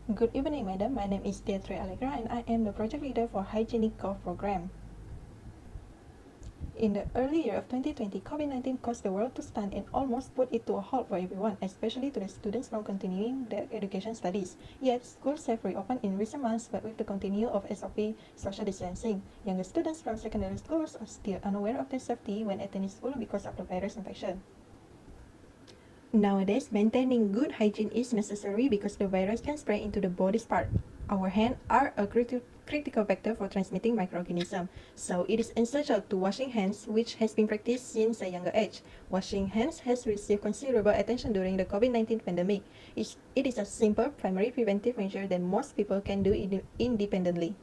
Good evening, madam. My name is Deirdre Allegra and I am the project leader for Hygienic Golf Program. In the early year of 2020, COVID-19 caused the world to stand and almost put it to a halt for everyone, especially to the students from continuing their education studies. Yet, schools have reopened in recent months, but with the continuation of SOP social distancing. Younger students from secondary schools are still unaware of their safety when attending school because of the virus infection. Nowadays, maintaining good hygiene is necessary because the virus can spread into the body's part. Our hands are a critical factor for transmitting microorganisms, so it is essential to washing hands, which has been practiced since a younger age. Washing hands has received considerable attention during the COVID-19 pandemic. It is a simple primary preventive measure that most people can do independently.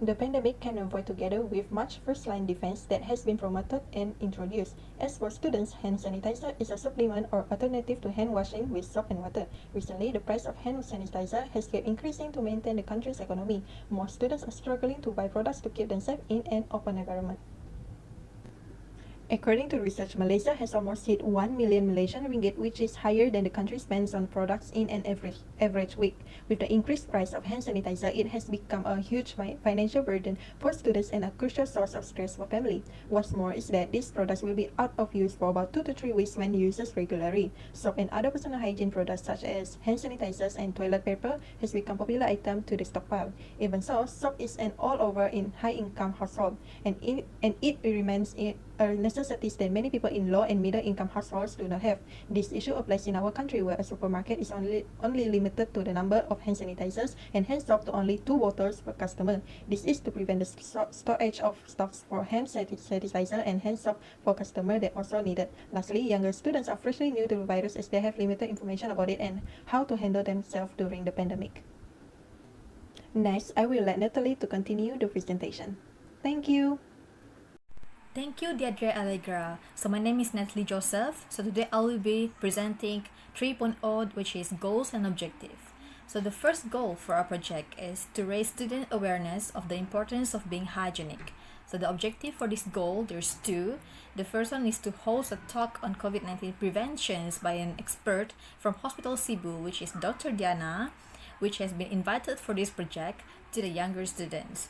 The pandemic can avoid together with much first-line defense that has been promoted and introduced. As for students, hand sanitizer is a supplement or alternative to hand washing with soap and water. Recently, the price of hand sanitizer has kept increasing to maintain the country's economy. More students are struggling to buy products to keep themselves in an open environment. According to research, Malaysia has almost hit 1 million Malaysian ringgit, which is higher than the country spends on products in an average week. With the increased price of hand sanitizer, it has become a huge financial burden for students and a crucial source of stress for family. What's more is that these products will be out of use for about 2 to 3 weeks when used regularly. Soap and other personal hygiene products such as hand sanitizers and toilet paper has become popular item to the stockpile. Even so, soap is an all over in high-income household, and it remains a necessity that many people in low and middle income households do not have. This issue applies in our country where a supermarket is only limited to the number of hand sanitizers and hand soap to only 2 bottles per customer. This is to prevent the storage of stocks for hand sanitizer and hand soap for customers that also needed. Lastly, younger students are freshly new to the virus as they have limited information about it and how to handle themselves during the pandemic. Next, I will let Natalie to continue the presentation. Thank you. Thank you, Deirdre Allegra. So my name is Natalie Joseph. So today I will be presenting 3.0, which is goals and objective. So the first goal for our project is to raise student awareness of the importance of being hygienic. So the objective for this goal, there's two. The first one is to host a talk on COVID-19 preventions by an expert from Hospital Cebu, which is Dr. Diana, which has been invited for this project to the younger students.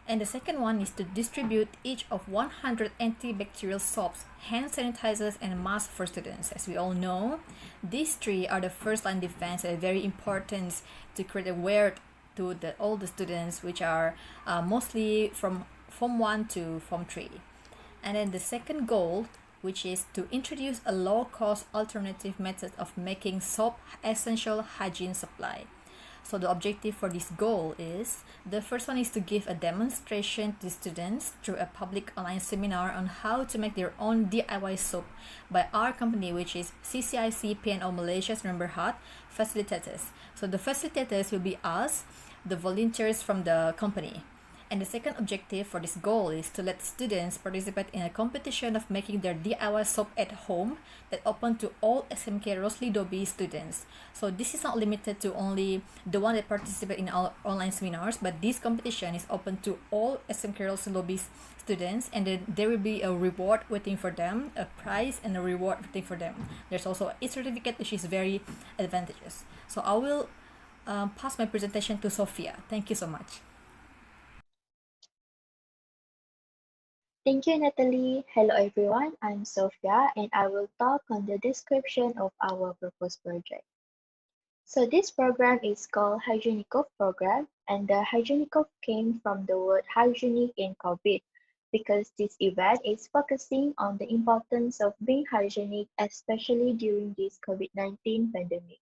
And the second one is to distribute each of 100 antibacterial soaps, hand sanitizers, and masks for students. As we all know, these three are the first line defense and very important to create aware to all the students, which are mostly from Form 1 to Form 3. And then the second goal, which is to introduce a low-cost alternative method of making soap essential hygiene supply. So the objective for this goal is, the first one is to give a demonstration to students through a public online seminar on how to make their own DIY soap by our company, which is CCIC PNO Malaysia's Member Hut facilitators. So the facilitators will be us, the volunteers from the company. And the second objective for this goal is to let students participate in a competition of making their DIY soap at home that open to all SMK Rosli Dobi students. So this is not limited to only the one that participate in our online seminars, but this competition is open to all SMK Rosli Dobi students, and then there will be a reward waiting for them, a prize and a reward waiting for them. There's also a certificate which is very advantageous. So I will pass my presentation to Sophia. Thank you so much. Thank you, Natalie. Hello, everyone. I'm Sophia, and I will talk on the description of our proposed project. So this program is called Hygienikov program, and the Hygienikov came from the word hygienic in COVID, because this event is focusing on the importance of being hygienic, especially during this COVID-19 pandemic.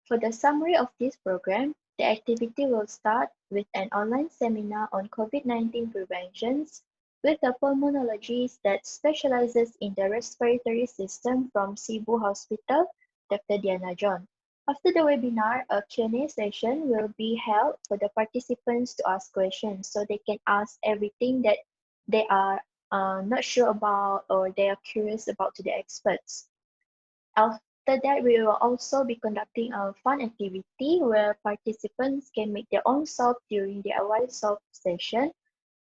For the summary of this program, the activity will start with an online seminar on COVID-19 preventions with a pulmonologist that specializes in the respiratory system from Cebu Hospital, Dr. Diana John. After the webinar, a Q&A session will be held for the participants to ask questions so they can ask everything that they are not sure about or they are curious about to the experts. After that, we will also be conducting a fun activity where participants can make their own soap during the DIY soap session,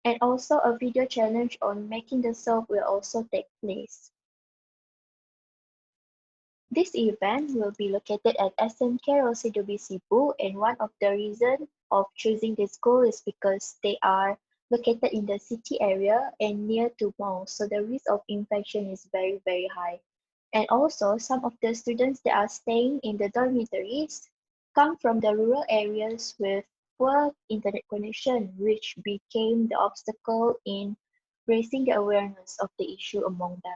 and also a video challenge on making the soap will also take place. This event will be located at SMK Rosidobi Cebu, and one of the reasons of choosing this school is because they are located in the city area and near to malls, so the risk of infection is very high. And also, some of the students that are staying in the dormitories come from the rural areas with poor internet connection, which became the obstacle in raising the awareness of the issue among them.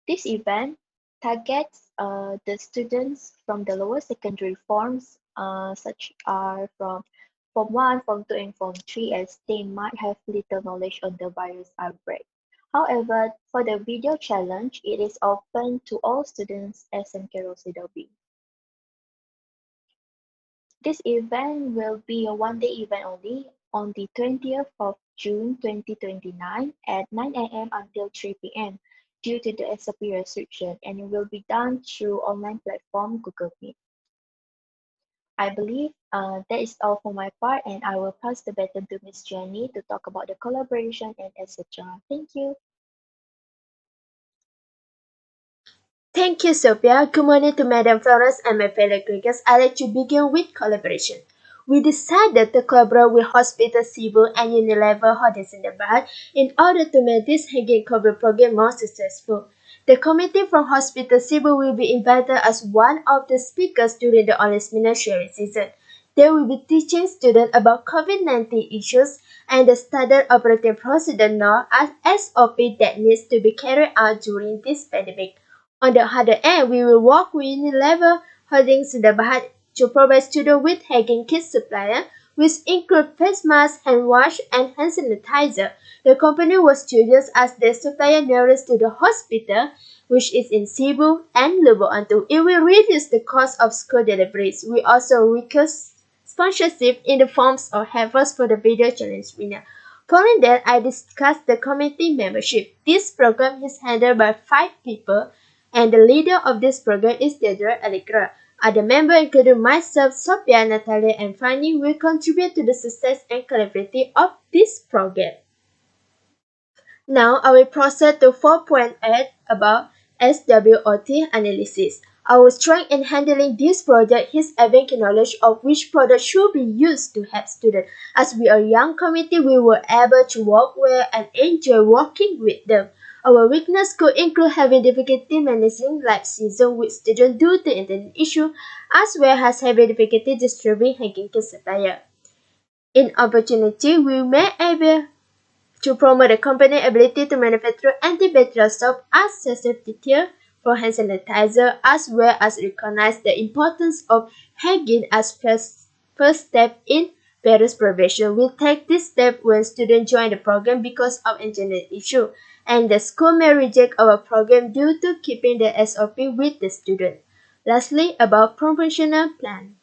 This event targets the students from the lower secondary forms, such are from Form 1, Form 2, and Form 3, as they might have little knowledge on the virus outbreak. However, for the video challenge, it is open to all students as in Kerosidobi. This event will be a one-day event only on the 20th of June 2029 at 9 a.m. until 3 p.m. due to the SOP restriction, and it will be done through online platform Google Meet. I believe that is all for my part, and I will pass the baton to Miss Jenny to talk about the collaboration and etc. Thank you. Thank you, Sophia. Good morning to Madam Flores and my fellow Greekers. I'd like to begin with collaboration. We decided to collaborate with Hospital Cebu and Unilever Hotels in the Bahad in order to make this hanging cover program more successful. The committee from Hospital Cebu will be invited as one of the speakers during the honors minute sharing season. They will be teaching students about COVID-19 issues and the standard operating procedure known as SOP that needs to be carried out during this pandemic. On the other hand, we will work with Unilever Holdings Bahad to provide students with hygiene kit supplies, which include face masks, hand wash, and hand sanitizer. The company was chosen as the supplier nearest to the hospital, which is in Cebu and Lubuk. It will reduce the cost of school deliveries. We also request sponsorship in the forms of heifers for the video challenge winner. Following that, I discussed the committee membership. This program is handled by 5 people, and the leader of this program is Deidre Allegra. Other members, including myself, Sophia, Natalia, and Fanny, will contribute to the success and credibility of this program. Now I will proceed to 4.8 about SWOT analysis. Our strength in handling this project is having knowledge of which product should be used to help students. As we are a young committee, we were able to work well and enjoy working with them. Our weakness could include having difficulty managing life season with students due to internet issue, as well as having difficulty distributing hanging kit supplier. In opportunity, we may able to promote the company's ability to manufacture antibacterial soap as substitute for hand sanitizer, as well as recognize the importance of hygiene as first step in virus prevention. We take this step when students join the program because of internet issue, and the school may reject our program due to keeping the SOP with the student. Lastly, about promotional plan.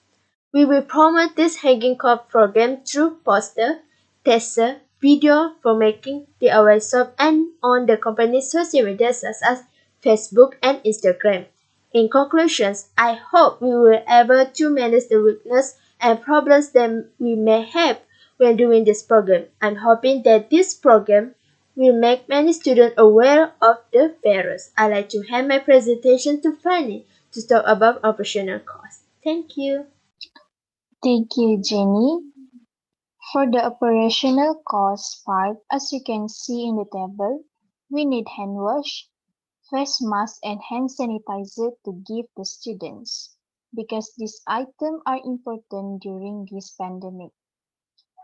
We will promote this hanging cough program through poster, teaser, video for making the awareness of and on the company's social media such as Facebook and Instagram. In conclusions, I hope we will able to manage the weakness and problems that we may have when doing this program. I'm hoping that this program will make many students aware of the virus. I'd like to hand my presentation to Fanny to talk about operational costs. Thank you. Thank you, Jenny. For the operational cost part, as you can see in the table, we need hand wash, face mask and hand sanitizer to give the students because these items are important during this pandemic.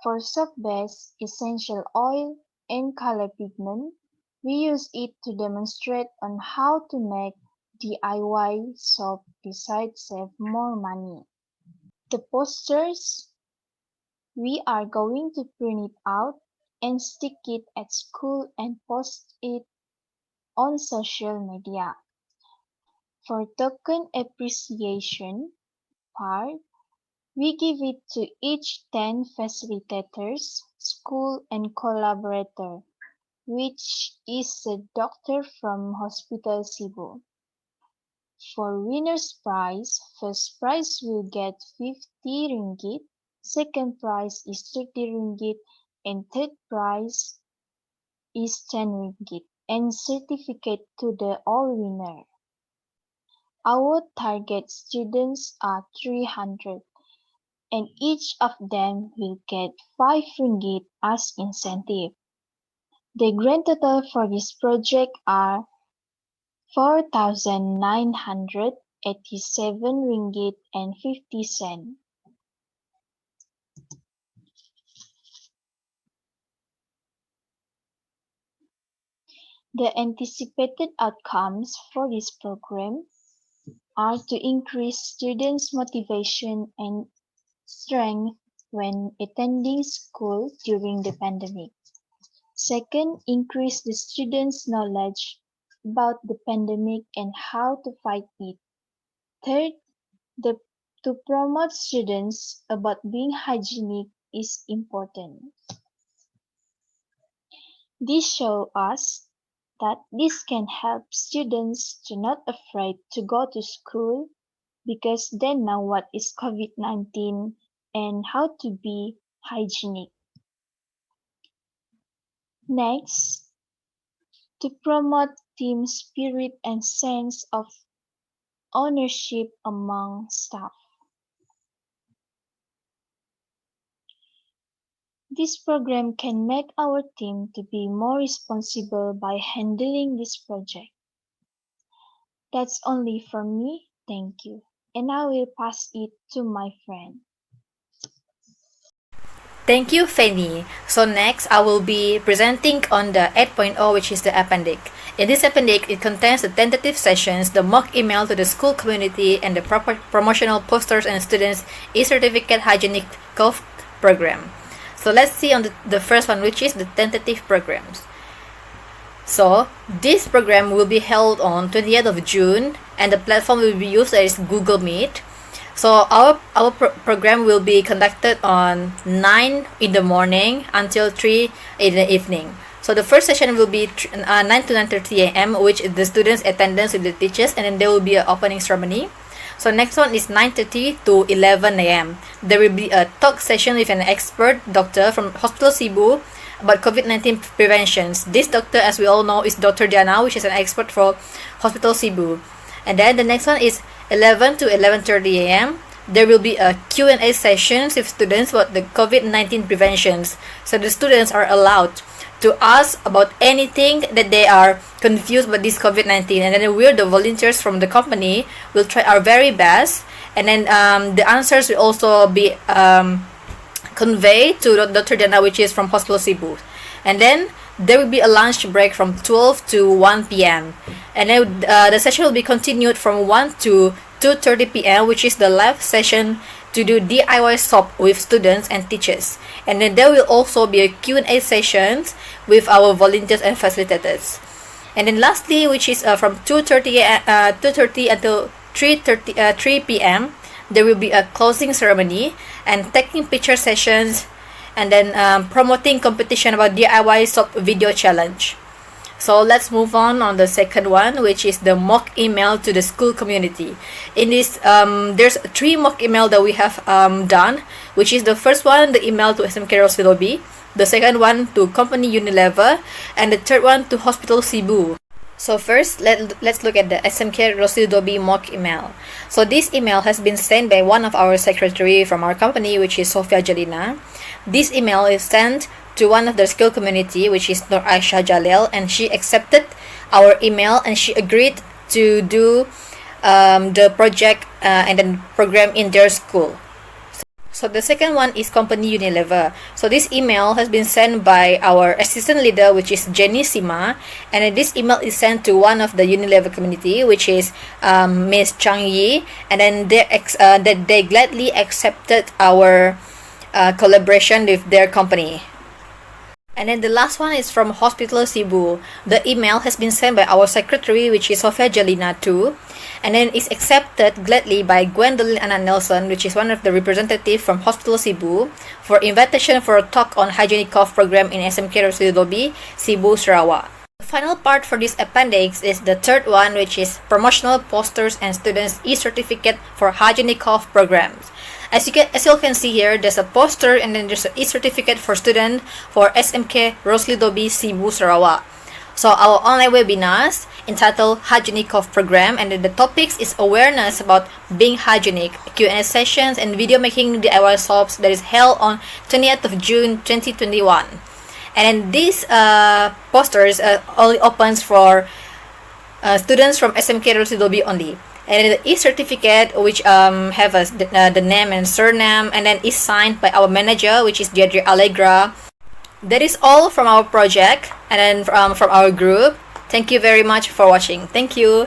For soap base, essential oil, and color pigment, we use it to demonstrate on how to make DIY soap besides save more money. The posters, we are going to print it out and stick it at school and post it on social media. For token appreciation part, we give it to each 10 facilitators, school and collaborator, which is a doctor from Hospital Cebu. For winner's prize, first prize will get 50 ringgit, second prize is 30 ringgit, and third prize is 10 ringgit. and certificate to the all-winner. Our target students are 300, and each of them will get 5 ringgit as incentive. The grand total for this project are 4,987 ringgit and 50 cents. The anticipated outcomes for this program are to increase students' motivation and strength when attending school during the pandemic. Second, increase the students' knowledge about the pandemic and how to fight it. Third, to promote students about being hygienic is important. This shows us that this can help students to not afraid to go to school because they know what is COVID-19 and how to be hygienic. Next, to promote team spirit and sense of ownership among staff. This program can make our team to be more responsible by handling this project. That's only from me, thank you. And I will pass it to my friend. Thank you, Fanny. So next, I will be presenting on the 8.0, which is the appendix. In this appendix, it contains the tentative sessions, the mock email to the school community, and the promotional posters and students' e-certificate hygienic cough program. So let's see on the first one, which is the tentative programs. So this program will be held on 20th of June, and the platform will be used as Google Meet. So our program will be conducted on 9 in the morning until 3 in the evening. So the first session will be 9 to 9:30 a.m., which is the students' attendance with the teachers, and then there will be an opening ceremony. So next one is 9:30 to 11 a.m. There will be a talk session with an expert doctor from Hospital Cebu about COVID-19 preventions. This doctor, as we all know, is Dr. Diana, which is an expert for Hospital Cebu. And then the next one is 11 to 11:30 a.m. There will be a Q&A sessions with students about the COVID-19 preventions. So the students are allowed to ask about anything that they are confused about this COVID-19, and then we're the volunteers from the company will try our very best, and then the answers will also be conveyed to Dr. Diana, which is from Hospital Cebu. And then there will be a lunch break from 12 to 1 p.m. And then the session will be continued from 1 to 2:30 p.m., which is the live session to do DIY soap with students and teachers. And then there will also be a Q&A sessions with our volunteers and facilitators. And then lastly, which is from 2:30 until 3 p.m., there will be a closing ceremony and taking picture sessions, and then promoting competition about DIY soap video challenge. So let's move on the second one, which is the mock email to the school community. In this, there's 3 mock email that we have done, which is the first one, the email to SMK Rosvilobi, the second one to company Unilever, and the third one to Hospital Cebu. So first, let's look at the SMK Rosvilobi mock email. So this email has been sent by one of our secretary from our company, which is Sofia Jalina. This email is sent to one of the skill community, which is Nur Aisha Jalil, and she accepted our email and she agreed to do the project and then program in their school. So the second one is company Unilever. So this email has been sent by our assistant leader, which is Jenny Sima, and this email is sent to one of the Unilever community, which is Miss Chang Yi, and then they gladly accepted our collaboration with their company. And then the last one is from Hospital Cebu. The email has been sent by our secretary, which is Sofia Jalina too, and then is accepted gladly by Gwendolyn Anna Nelson, which is one of the representatives from Hospital Cebu, for invitation for a talk on hygienic cough program in SMK Rosvilobi, Cebu, Sarawak. The final part for this appendix is the third one, which is promotional posters and students e-certificate for hygienic cough programs. As you can see here, there's a poster and then there's an e-certificate for student for SMK Rosvilobi, Cebu, Sarawak. So our online webinars entitled Hygienic Program, and the topics is awareness about being hygienic, Q&A sessions, and video making DIY shops that is held on 20th of June 2021. And then these posters only opens for students from SMK Residobi only. And the e-certificate, which have the name and surname, and then is signed by our manager, which is Deirdre Allegra. That is all from our project and then from our group. Thank you very much for watching. Thank you.